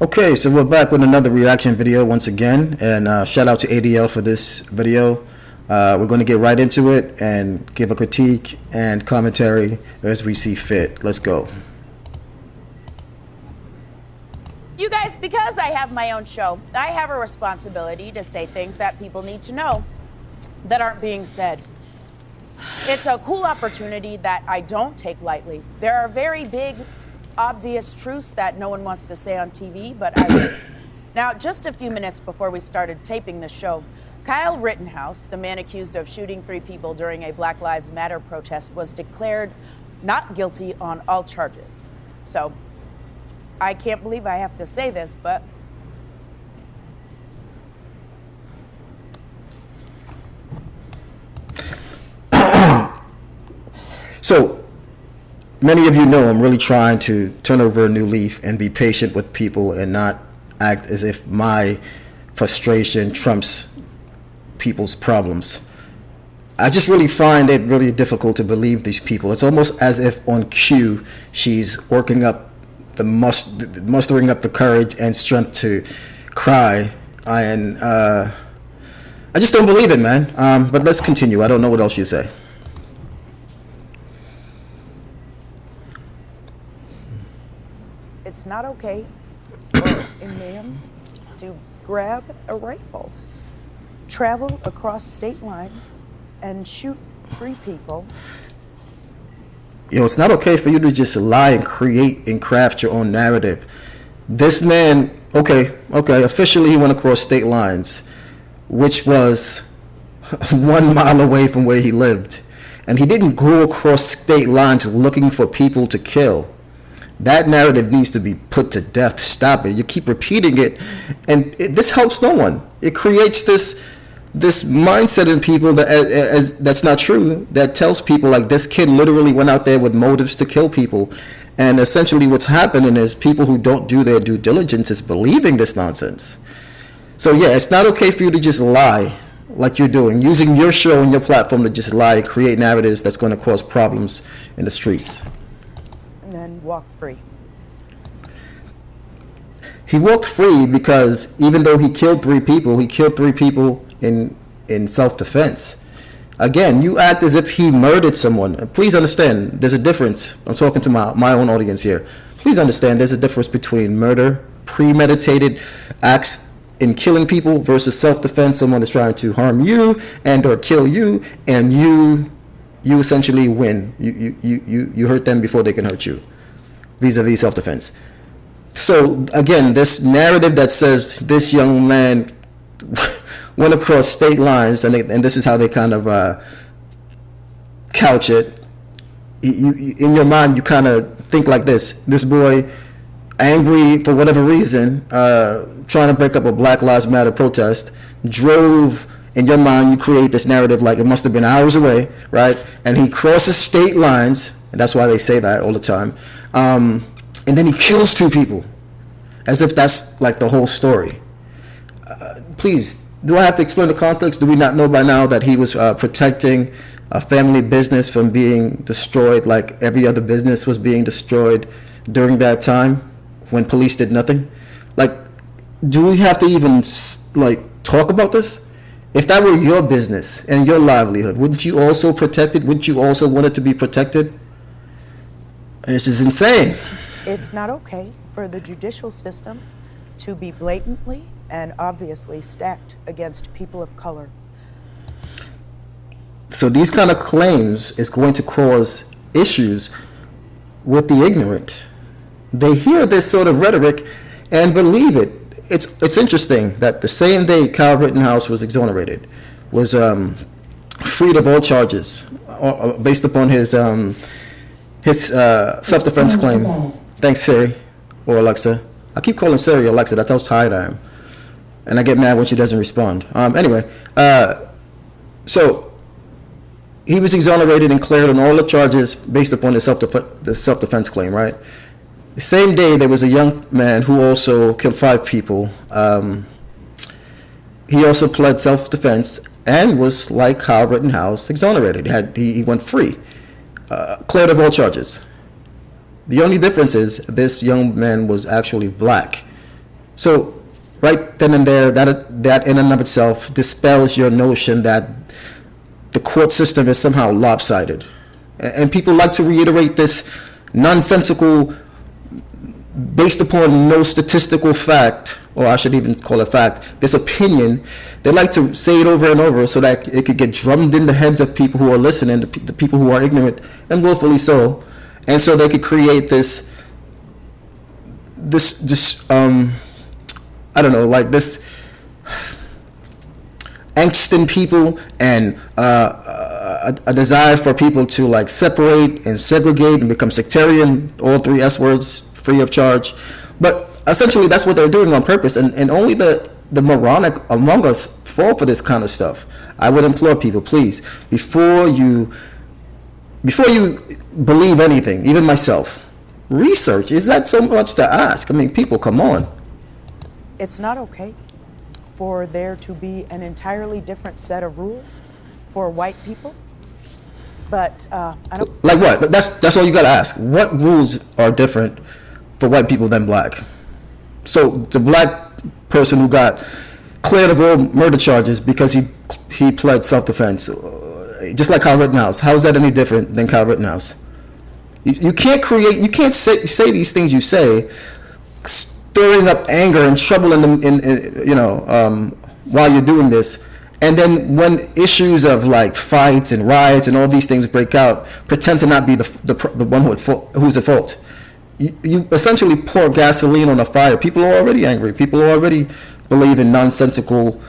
Okay, so we're back with another reaction video once again, and shout out to ADL for this video. We're going to get right into it and give a critique and commentary as we see fit. Let's go. You guys, because I have my own show, I have a responsibility to say things that people need to know that aren't being said. It's a cool opportunity that I don't take lightly. There are very big, obvious truths that no one wants to say on TV, but I do. Now, just a few minutes before we started taping the show, Kyle Rittenhouse, the man accused of shooting 3 people during a Black Lives Matter protest, was declared not guilty on all charges. So, I can't believe I have to say this, but So, many of you know I'm really trying to turn over a new leaf and be patient with people and not act as if my frustration trumps people's problems. I just really find it really difficult to believe these people. It's almost as if on cue she's working up mustering up the courage and strength to cry, and I just don't believe it, man. But let's continue. I don't know what else you say. it's not okay for a man to grab a rifle, travel across state lines, and shoot 3 people. It's not okay for you to just lie and create and craft your own narrative. This man, okay, officially he went across state lines, which was 1 mile away from where he lived. And he didn't go across state lines looking for people to kill. That narrative needs to be put to death. Stop it. You keep repeating it, and this helps no one. It creates this mindset in people that that's not true, that tells people like this kid literally went out there with motives to kill people. And essentially what's happening is people who don't do their due diligence is believing this nonsense. So yeah, it's not okay for you to just lie like you're doing, using your show and your platform to just lie and create narratives that's going to cause problems in the streets. And then walk free. He walked free because even though he killed 3 people, he killed 3 people in self-defense. Again, you act as if he murdered someone. Please understand, there's a difference. I'm talking to my own audience here. Please understand, there's a difference between murder, premeditated acts in killing people, versus self-defense. Someone is trying to harm you and or kill you, and you essentially win. You hurt them before they can hurt you, vis-a-vis self-defense. So again, this narrative that says this young man went across state lines, and this is how they kind of couch it. In your mind, you kind of think like this boy, angry for whatever reason, trying to break up a Black Lives Matter protest, drove, in your mind you create this narrative like it must have been hours away, right? And he crosses state lines, and that's why they say that all the time, and then he kills 2 people, as if that's like the whole story. Please, do I have to explain the context? Do we not know by now that he was protecting a family business from being destroyed like every other business was being destroyed during that time when police did nothing? Like, do we have to even like talk about this? If that were your business and your livelihood, wouldn't you also protect it? Wouldn't you also want it to be protected? This is insane. It's not okay for the judicial system to be blatantly and obviously stacked against people of color. So these kind of claims is going to cause issues with the ignorant. They hear this sort of rhetoric and believe it. It's interesting that the same day Kyle Rittenhouse was exonerated, was freed of all charges based upon his self-defense claim. Thanks, Siri or Alexa. I keep calling Siri Alexa. That's how tired I am, and I get mad when she doesn't respond. Anyway, so he was exonerated and cleared on all the charges based upon the self-defense claim, right? The same day, there was a young man who also killed 5 people. He also pled self-defense and was, like Kyle Rittenhouse, exonerated. He went free, cleared of all charges. The only difference is this young man was actually black, So right then and there, that in and of itself dispels your notion that the court system is somehow lopsided. And people like to reiterate this nonsensical, based upon no statistical fact, or I should even call it fact, this opinion. They like to say it over and over so that it could get drummed in the heads of people who are listening, the people who are ignorant, and willfully so. And so they could create this I don't know, like this angst in people, and a desire for people to like separate and segregate and become sectarian, all three S words, free of charge. But essentially that's what they're doing on purpose, and only the moronic among us fall for this kind of stuff. I would implore people, please, before you believe anything, even myself, research. Is that so much to ask? I mean, people, come on. It's not okay for there to be an entirely different set of rules for white people, but I don't... Like what? That's all you gotta ask. What rules are different for white people than black? So the black person who got cleared of all murder charges because he pled self-defense, just like Kyle Rittenhouse. How is that any different than Kyle Rittenhouse? You can't say these things you say, stirring up anger and trouble while you're doing this, and then when issues of like fights and riots and all these things break out, pretend to not be the one who's at fault. You essentially pour gasoline on a fire. People are already angry. People already believe in nonsensical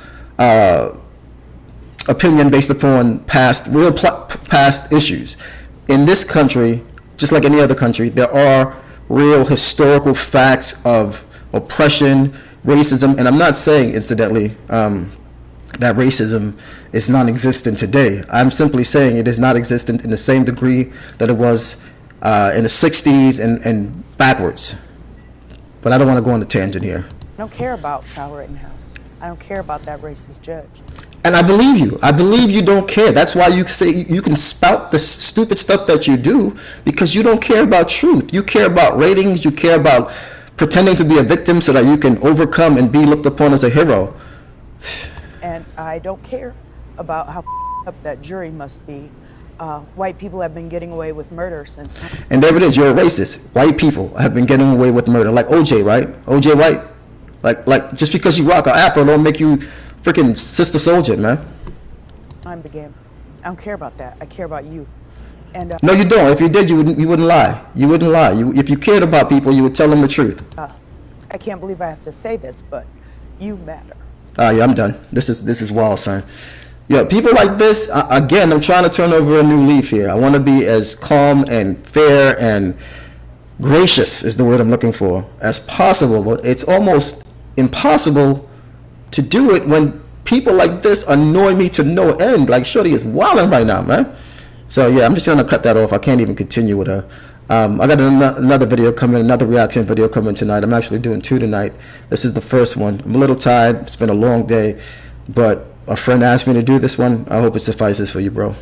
opinion based upon past issues. In this country, just like any other country, there are real historical facts of oppression, racism, and I'm not saying, incidentally, that racism is non-existent today. I'm simply saying it is not existent in the same degree that it was in the 60s and backwards. But I don't want to go on a tangent here. I don't care about Kyle Rittenhouse. I don't care about that racist judge. And I believe you. I believe you don't care. That's why you say you can spout the stupid stuff that you do, because you don't care about truth. You care about ratings. You care about pretending to be a victim so that you can overcome and be looked upon as a hero. And I don't care about how up that jury must be. White people have been getting away with murder since... And there it is. You're a racist. White people have been getting away with murder. Like OJ, right? OJ White. Like just because you rock an afro don't make you freaking Sister Soldier, man. I'm the game. I don't care about that. I care about you. And no, you don't. If you did, you wouldn't lie. You wouldn't lie. If you cared about people, you would tell them the truth. I can't believe I have to say this, but you matter. Yeah, I'm done. This is wild, son. Yeah, people like this, again, I'm trying to turn over a new leaf here. I want to be as calm and fair and gracious is the word I'm looking for as possible, but it's almost impossible to do it when people like this annoy me to no end. Like, shorty is wilding right now, man. So yeah, I'm just gonna cut that off. I can't even continue with her. I got another video coming, another reaction video coming tonight. I'm actually doing 2 tonight. This is the first one. I'm a little tired. It's been a long day, but a friend asked me to do this one. I hope it suffices for you, bro.